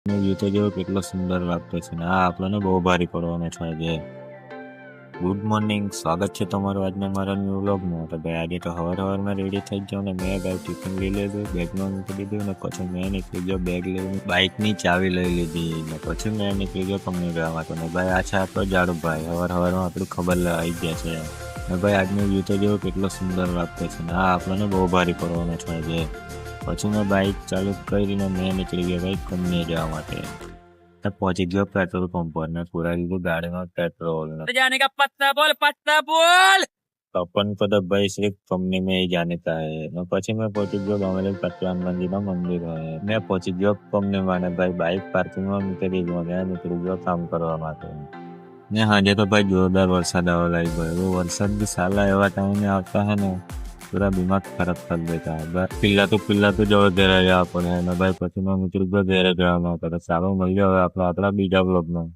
View તો જો કેટલો સુંદર લાગતો છે ને આ આપણને બહુ ભારી પડવાનો છે આજે. ગુડ મોર્નિંગ, સ્વાગત છે તમારું આજના મારા ન્યૂ વ્લોગમાં. તો ભાઈ આજે તો સવારમાં રેડી થઈ ગયો ને મેં ભાઈ ટિફિન લઈ લીધું, બેગમાં મૂકી દીધું ને પછી મેં નીકળી ગયો બેગ લઈને, બાઇકની ચાવી લઈ લીધી ને પછી મેં નીકળી ગયો કંપની જવા માટે. ને ભાઈ આ છે આપણો જાડુ ભાઈ, સવારમાં આપણી ખબર આવી ગયા છે. ને ભાઈ આજનો વ્યૂ તો જો કેટલો સુંદર લાગતો છે ને આ આપણને બહુ ભારી પડવાનો છે આજે. પછી મેં બાઇક ચાલુ કરીને મેં નીકળી ગયો ભાઈ કંપનીએ જવા માટે. પહોંચી ગયો પેટ્રોલ પંપ પર ને પૂરા લીધું ગાડીમાં पेट्रोल जाने का पत्ता बोल अपन को तो भाई सिर्फ कंपनी में ही जाने का है. ને પછી મેં પહોંચી ગયો બામણી પતલાન મંદિરમાં મંદિર હોય મેં પહોંચી ગયો કંપની માં ને ભાઈ બાઇક પાર્કિંગમાં મૂકી દીધું અને નીકળી ગયો કામ કરવા માટે. ને આજે તો ભાઈ જોરદાર વરસાદ આવવા લાગી ગયો. वो वरसाद भी साला एवा टाइम में आता है ना पूरा दिमाग खराब कर देता है. पिल्ला तो जो ઘેરે ગયા આપણે ને ભાઈ પછી મેં નીકળી ગયો ઘેરે જવા માટે. સારો મળ્યો હવે આપણા બીજા બ્લોગમાં.